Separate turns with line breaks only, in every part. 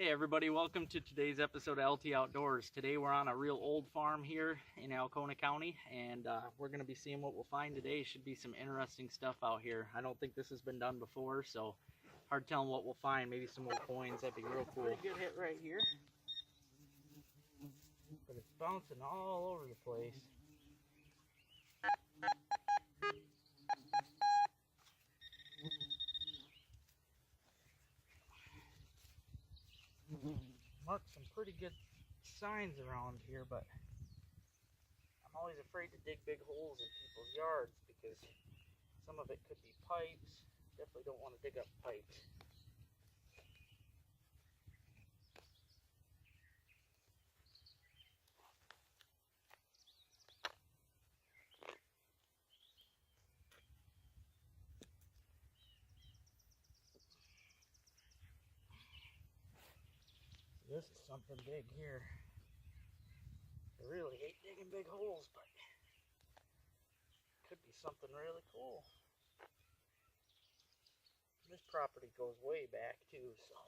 Hey everybody, welcome to today's episode of LT Outdoors. Today we're on a real old farm here in Alcona County, and we're going to be seeing what we'll find today. Should be some interesting stuff out here. I don't think this has been done before, so hard telling what we'll find. Maybe some old coins, that'd be real cool. Pretty good hit right here. But it's bouncing all over the place. Marked some pretty good signs around here, but I'm always afraid to dig big holes in people's yards because some of it could be pipes. Definitely don't want to dig up pipes. This is something big here. I really hate digging big holes, but could be something really cool. This property goes way back too, so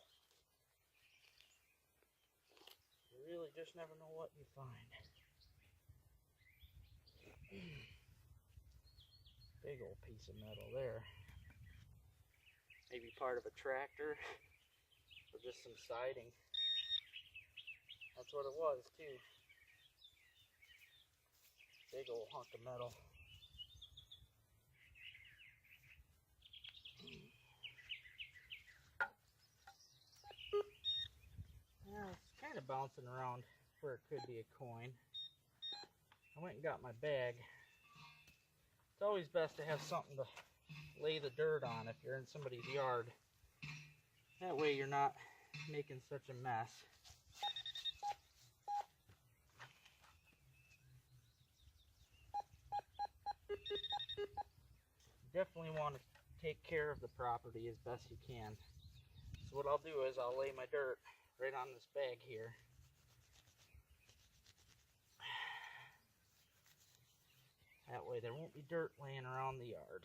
you really just never know what you find. Big old piece of metal there. Maybe part of a tractor or just some siding. That's what it was too. Big old hunk of metal. Yeah, it's kind of bouncing around where it could be a coin. I went and got my bag. It's always best to have something to lay the dirt on if you're in somebody's yard. That way you're not making such a mess. Definitely want to take care of the property as best you can. So what I'll do is I'll lay my dirt right on this bag here. That way there won't be dirt laying around the yard.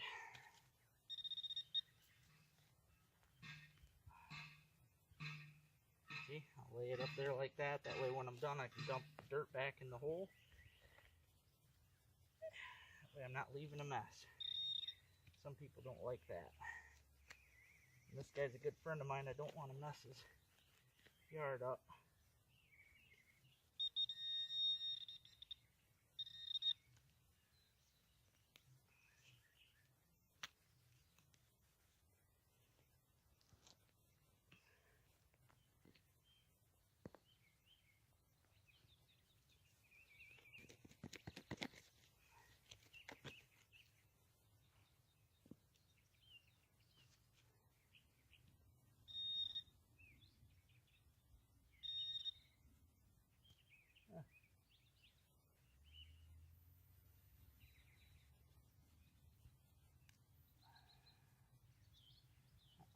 See, I'll lay it up there like that. That way when I'm done I can dump the dirt back in the hole. That way I'm not leaving a mess. Some people don't like that. And this guy's a good friend of mine. I don't want to mess his yard up.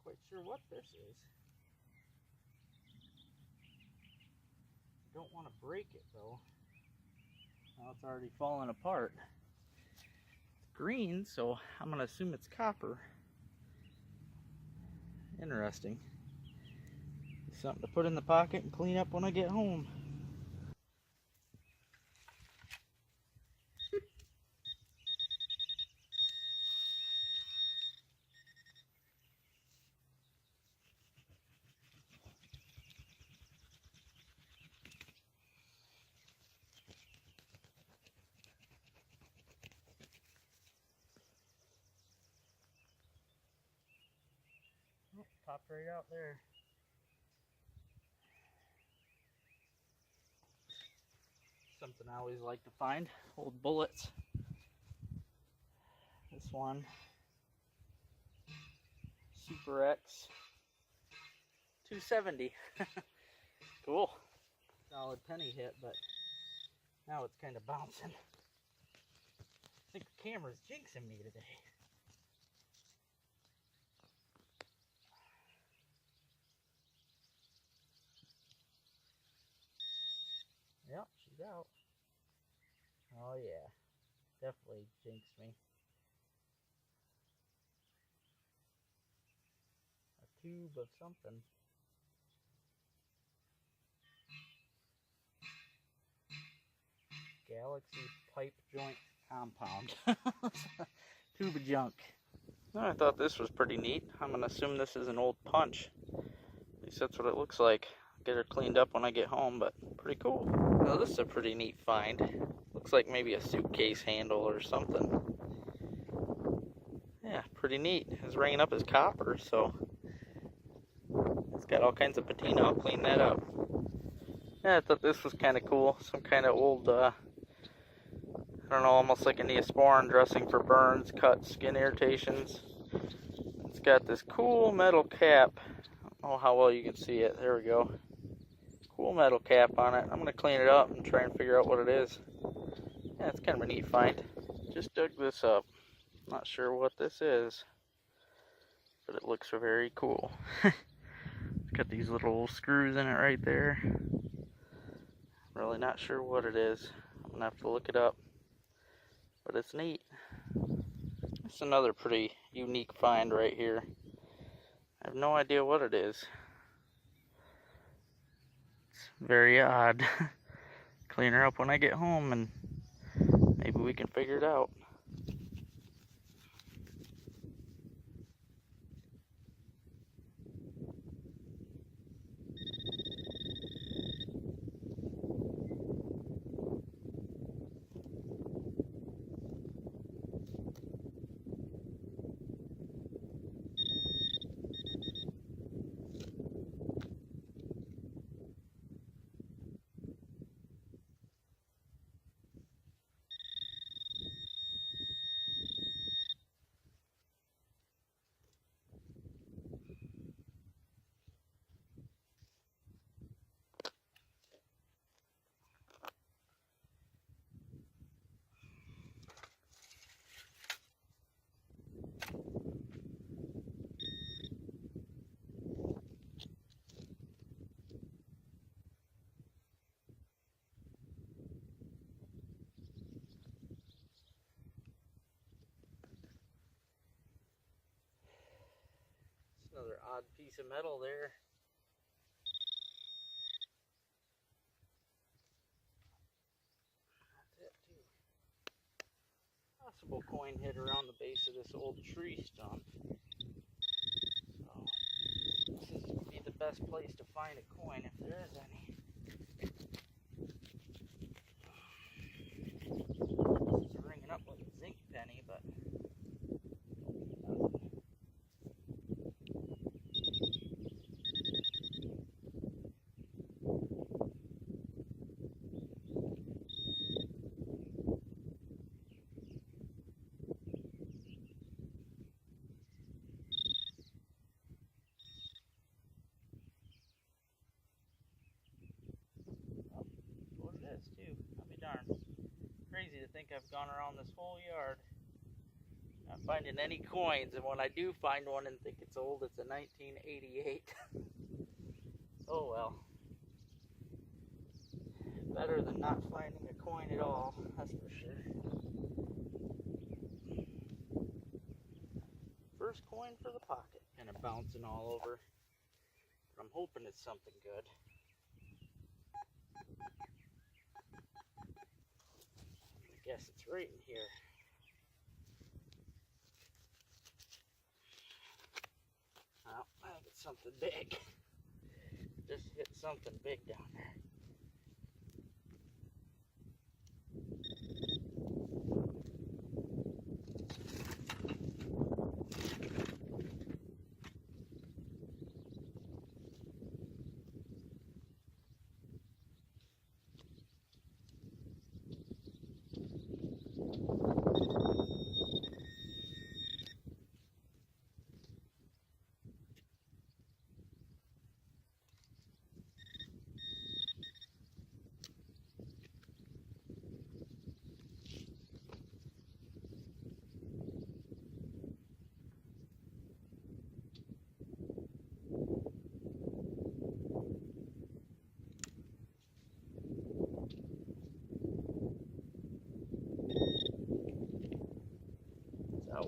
Quite sure what this is. Don't want to break it though. Now it's already falling apart. It's green, so I'm going to assume it's copper. Interesting. Something to put in the pocket and clean up when I get home. Oh, popped right out there. Something I always like to find, old bullets. This one, Super X 270. Cool. Solid penny hit, but now it's kind of bouncing. I think the camera's jinxing me today. Yep, she's out. Oh yeah, definitely jinxed me. A tube of something. Galaxy pipe joint compound. Tube of junk. I thought this was pretty neat. I'm going to assume this is an old punch. At least that's what it looks like. Get her cleaned up when I get home, but pretty cool. Well, this is a pretty neat find. Looks like maybe a suitcase handle or something. Yeah, pretty neat. It's ringing up as copper, so it's got all kinds of patina. I'll clean that up. Yeah, I thought this was kind of cool. Some kind of old, I don't know, almost like a Neosporin dressing for burns, cuts, skin irritations. It's got this cool metal cap. I don't know how well you can see it. There we go. Cool metal cap on it. I'm going to clean it up and try and figure out what it is. Yeah, it's kind of a neat find. Just dug this up. Not sure what this is, but it looks very cool. It's got these little screws in it right there. Really not sure what it is. I'm going to have to look it up. But it's neat. It's another pretty unique find right here. I have no idea what it is. It's very odd. Clean her up when I get home and maybe we can figure it out. Another odd piece of metal there. That's it too. Possible coin hid around the base of this old tree stump. So this would be the best place to find a coin if there is any. This is ringing up like a zinc penny, but too. I'll be darned. Crazy to think I've gone around this whole yard not finding any coins, and when I do find one and think it's old, it's a 1988. Oh well. Better than not finding a coin at all, that's for sure. First coin for the pocket. Kind of bouncing all over. But I'm hoping it's something good. I guess it's right in here. Oh, I think it's something big. Just hit something big down there.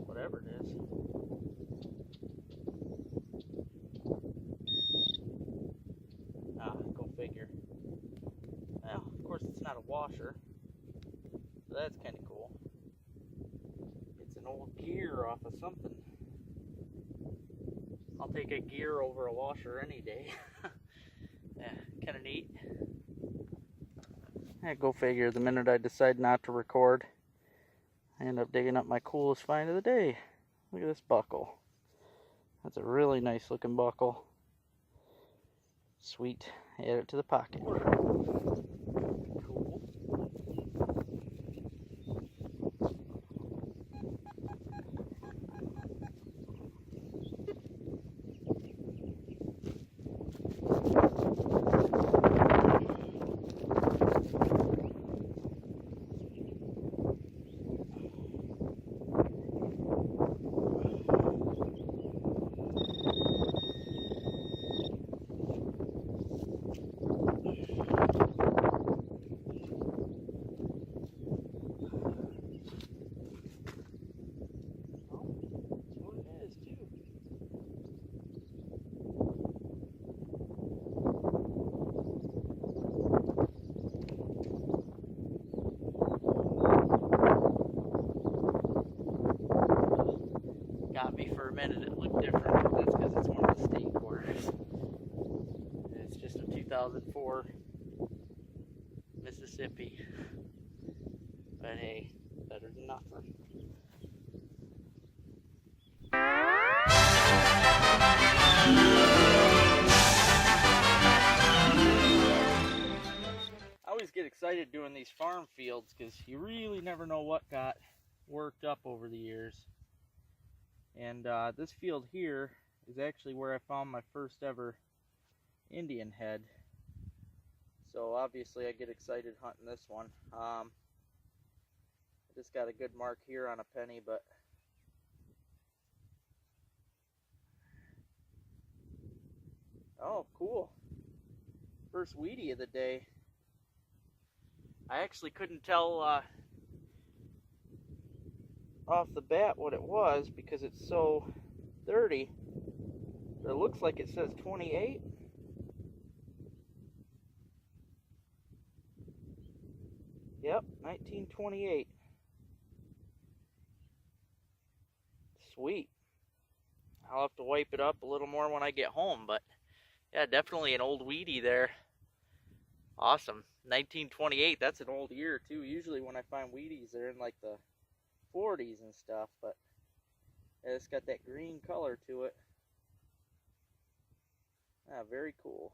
Whatever it is. Ah, go figure. Well, of course it's not a washer. something. I'll take a gear over a washer any day. Yeah, kind of neat. Yeah, go figure. The minute I decide not to record, I end up digging up my coolest find of the day. Look at this buckle. That's a really nice looking buckle. Sweet. Add it to the pocket. Cool. Got me for a minute. It looked different, but that's because it's one of the state quarters. It's just a 2004 Mississippi. But hey, better than nothing. I always get excited doing these farm fields because you really never know what got worked up over the years. And this field here is actually where I found my first ever Indian head. So obviously I get excited hunting this one. I just got a good mark here on a penny, but oh, cool. First weedy of the day. I actually couldn't tell off the bat what it was because it's so dirty. But it looks like it says 28. Yep, 1928. Sweet. I'll have to wipe it up a little more when I get home, but yeah, definitely an old weedy there. Awesome. 1928, that's an old year too. Usually when I find weedies, they're in like the 40s and stuff, but yeah, it's got that green color to it. Ah, very cool.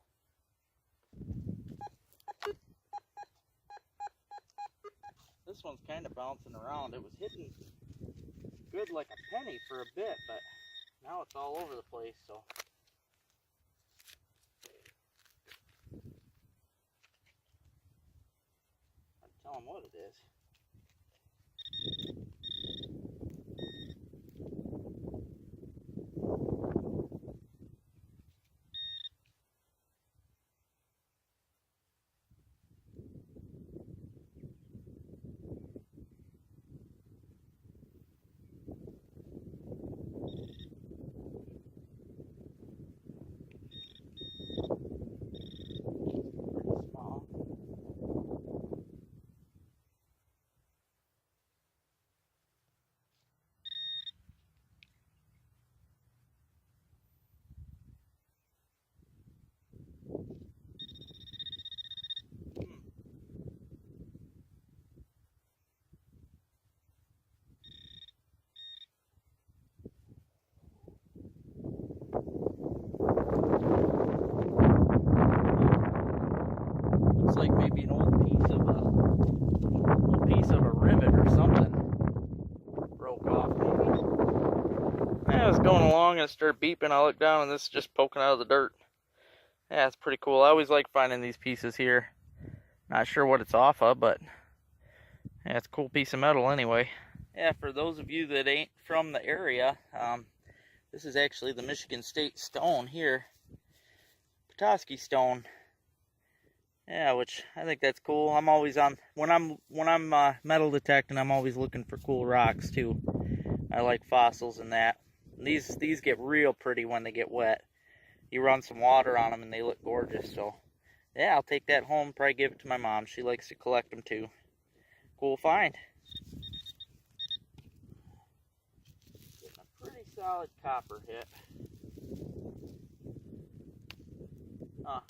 This one's kind of bouncing around. It was hitting good like a penny for a bit, but now it's all over the place, so. I'd tell them what it is. Looks like maybe an old piece of a rivet or something broke off maybe. Yeah, I was going along and it started beeping. I looked down and this is just poking out of the dirt. Yeah, it's pretty cool. I always like finding these pieces here. Not sure what it's off of, but yeah, it's a cool piece of metal anyway. Yeah, for those of you that ain't from the area, this is actually the Michigan State stone here. Petoskey stone. Yeah, which I think that's cool. I'm always on when I'm metal detecting. I'm always looking for cool rocks too. I like fossils and that. These get real pretty when they get wet. You run some water on them and they look gorgeous. So yeah, I'll take that home. Probably give it to my mom. She likes to collect them too. Cool find. Getting a solid copper hit. Huh.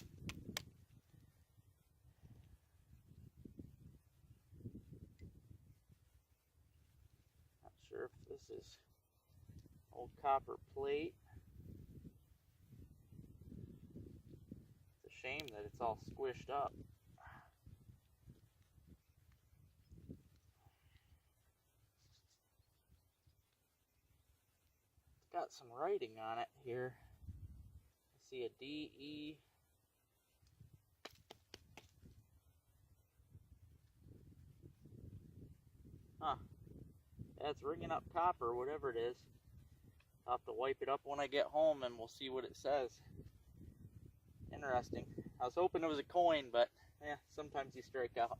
Not sure if this is old copper plate. It's a shame that it's all squished up. It's got some writing on it here. I see a D, E. Huh. Yeah, it's ringing up copper, whatever it is. I'll have to wipe it up when I get home and we'll see what it says. Interesting. I was hoping it was a coin, but yeah, sometimes you strike out.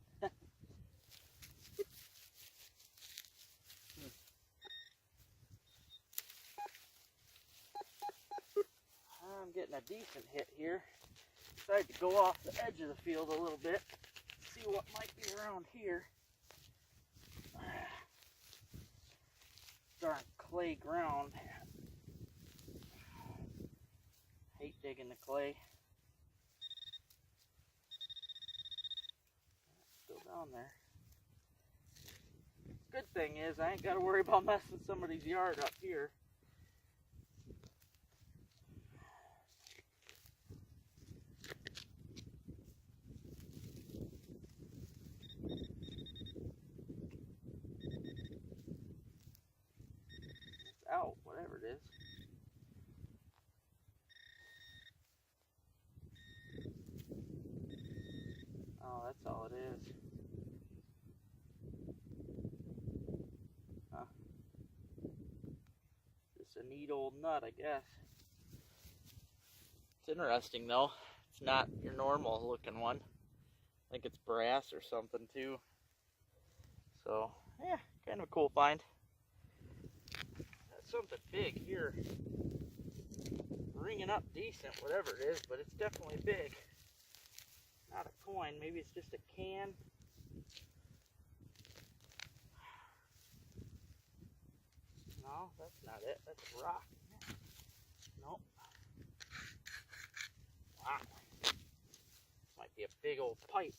I'm getting a decent hit here. Decided to go off the edge of the field a little bit, see what might be around here. Darn clay ground. Hate digging the clay. Still down there. Good thing is I ain't got to worry about messing somebody's yard up here. It's out, whatever it is. Oh, that's all it is. Huh. Just a neat old nut, I guess. It's interesting though. It's not your normal looking one. I think it's brass or something too. So, yeah, kind of a cool find. That's something big here. Ringing up decent, whatever it is, but it's definitely big. Not a coin, maybe it's just a can. No, that's not it. That's a rock. Nope. Wow. This might be a big old pipe.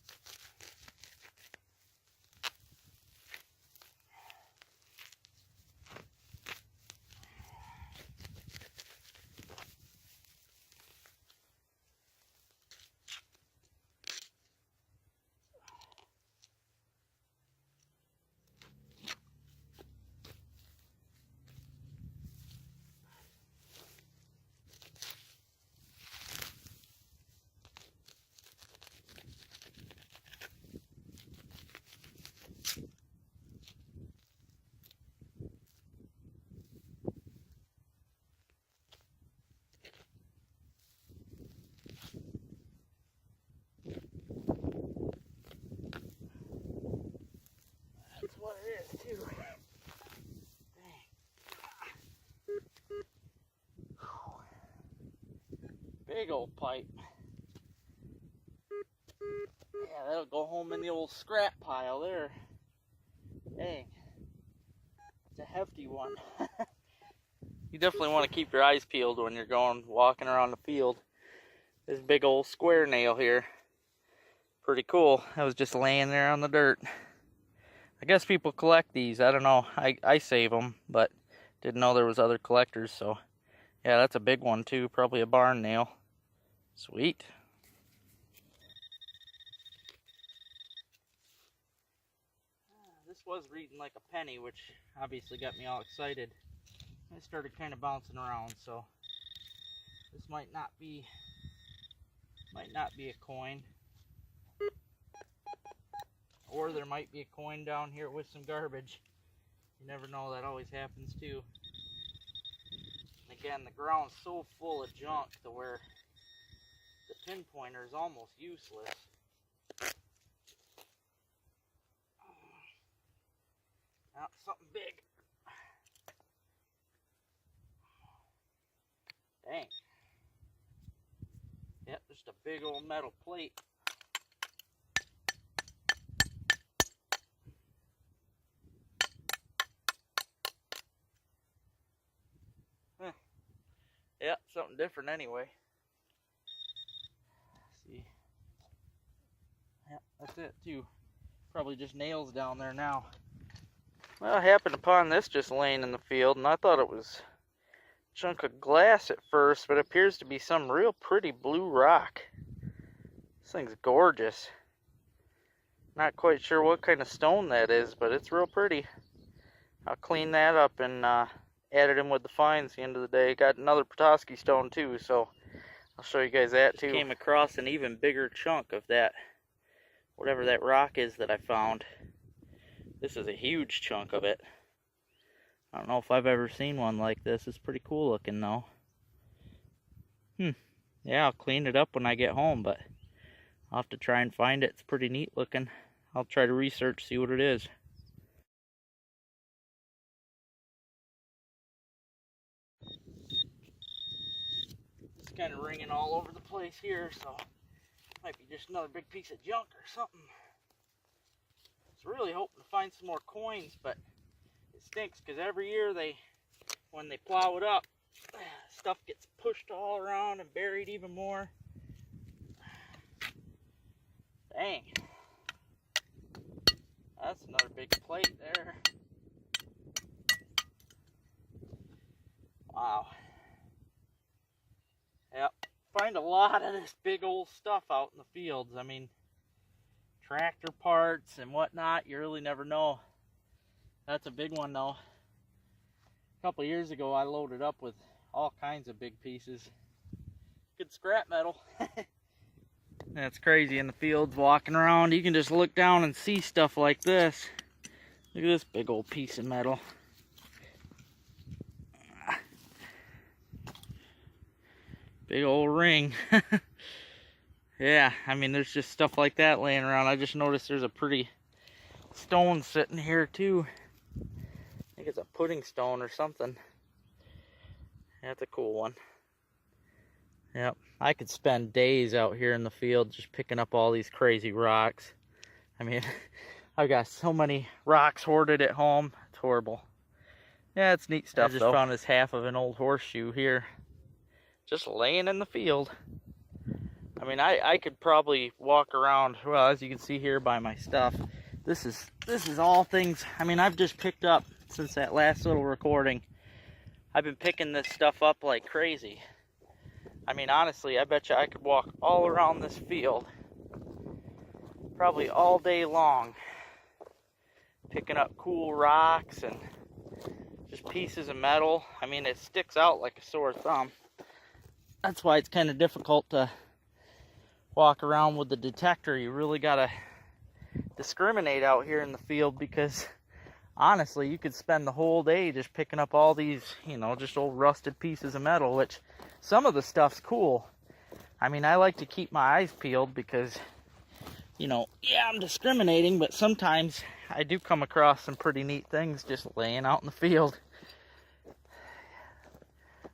That's what it is too. Dang. Big old pipe. Yeah, that'll go home in the old scrap pile there. Dang. It's a hefty one. You definitely want to keep your eyes peeled when you're walking around the field. This big old square nail here. Pretty cool. I was just laying there on the dirt. I guess people collect these. I don't know. I save them, but didn't know there was other collectors. So, yeah, that's a big one too. Probably a barn nail. Sweet. This was reading like a penny, which obviously got me all excited. I started kind of bouncing around, so this might not be a coin. Or there might be a coin down here with some garbage. You never know, that always happens too. And again, the ground's so full of junk to where the pinpointer is almost useless. Now, something big. Dang. Yep, just a big old metal plate. something different anyway. See. Yeah, that's it too. Probably just nails down there now. Well, I happened upon this just laying in the field, and I thought it was a chunk of glass at first, but it appears to be some real pretty blue rock. This thing's gorgeous. Not quite sure what kind of stone that is, but it's real pretty. I'll clean that up and add it in with the fines at the end of the day. Got another Petoskey stone too, so I'll show you guys that too. Came across an even bigger chunk of that, whatever that rock is that I found. This is a huge chunk of it. I don't know if I've ever seen one like this. It's pretty cool looking though. Yeah, I'll clean it up when I get home, but I'll have to try and find it. It's pretty neat looking. I'll try to research, see what it is. It's kind of ringing all over the place here, so might be just another big piece of junk or something. I was really hoping to find some more coins, but it stinks because every year when they plow it up, stuff gets pushed all around and buried even more. Dang. That's another big plate there. Wow. Yep. Find a lot of this big old stuff out in the fields. I mean, tractor parts and whatnot, you really never know. That's a big one though. A couple years ago I loaded up with all kinds of big pieces. Good scrap metal. That's crazy in the fields walking around. You can just look down and see stuff like this. Look at this big old piece of metal. Big old ring. Yeah, I mean, there's just stuff like that laying around. I just noticed there's a pretty stone sitting here too. I think it's a pudding stone or something. That's a cool one. Yep, I could spend days out here in the field just picking up all these crazy rocks. I mean, I've got so many rocks hoarded at home. It's horrible. Yeah, it's neat stuff. I just found this half of an old horseshoe here, just laying in the field. I mean, I could probably walk around, well, as you can see here by my stuff, this is all things, I mean, I've just picked up, since that last little recording, I've been picking this stuff up like crazy. I mean, honestly, I bet you I could walk all around this field, probably all day long, picking up cool rocks and just pieces of metal. I mean, it sticks out like a sore thumb. That's why it's kind of difficult to walk around with the detector. You really gotta discriminate out here in the field, because honestly, you could spend the whole day just picking up all these, you know, just old rusted pieces of metal, which some of the stuff's cool. I mean, I like to keep my eyes peeled because, you know, yeah, I'm discriminating, but sometimes I do come across some pretty neat things just laying out in the field.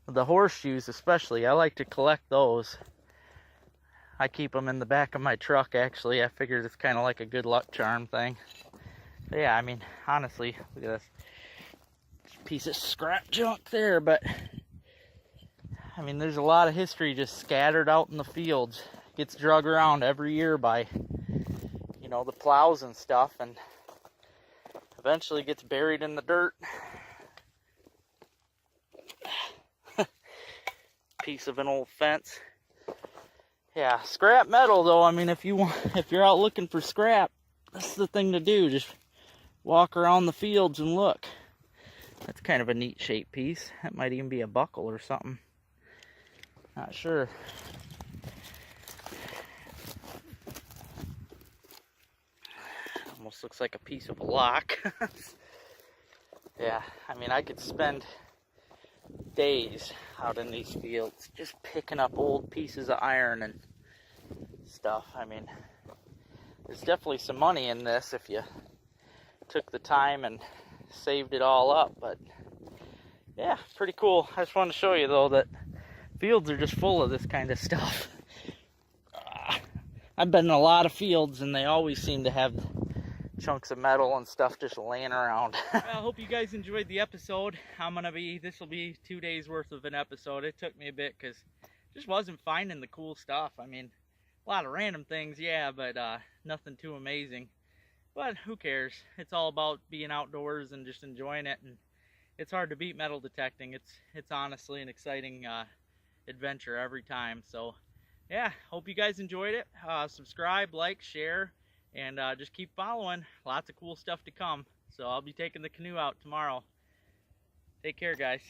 The horseshoes especially, I like to collect those. I keep them in the back of my truck, actually. I figured it's kind of like a good luck charm thing. But yeah, I mean, honestly, look at this piece of scrap junk there, but I mean, there's a lot of history just scattered out in the fields. Gets drug around every year by, you know, the plows and stuff, and eventually gets buried in the dirt. Piece of an old fence. Yeah, scrap metal though, I mean, if you're out looking for scrap, that's the thing to do. Just walk around the fields and look. That's kind of a neat shaped piece. That might even be a buckle or something. Not sure. Almost looks like a piece of a lock. Yeah, I mean, I could spend days out in these fields just picking up old pieces of iron and stuff. I mean, there's definitely some money in this if you took the time and saved it all up, but yeah, pretty cool. I just wanted to show you though that fields are just full of this kind of stuff. I've been in a lot of fields and they always seem to have chunks of metal and stuff just laying around.
Well, I hope you guys enjoyed the episode. This will be 2 days worth of an episode. It took me a bit because just wasn't finding the cool stuff. I mean, a lot of random things, yeah, but nothing too amazing. But who cares? It's all about being outdoors and just enjoying it. And it's hard to beat metal detecting. It's honestly an exciting adventure every time. So yeah, hope you guys enjoyed it. Subscribe, like, share, and just keep following. Lots of cool stuff to come. So I'll be taking the canoe out tomorrow. Take care, guys.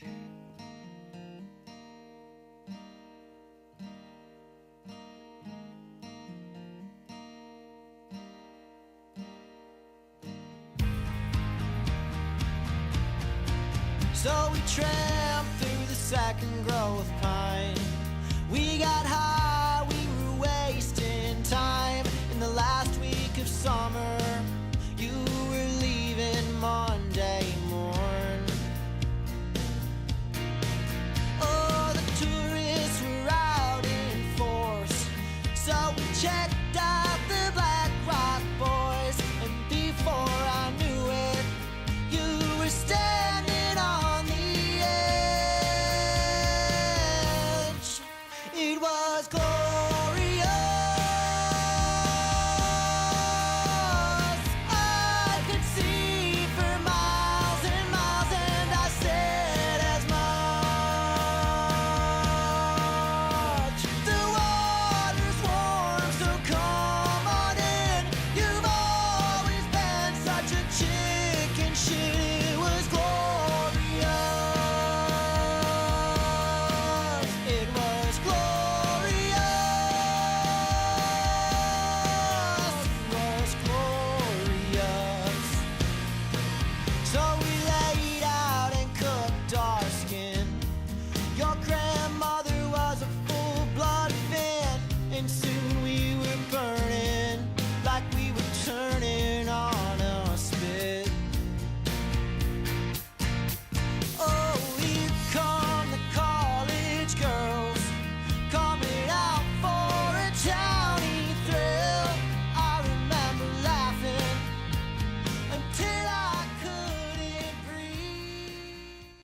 So we tramped through the second growth pine. We got high.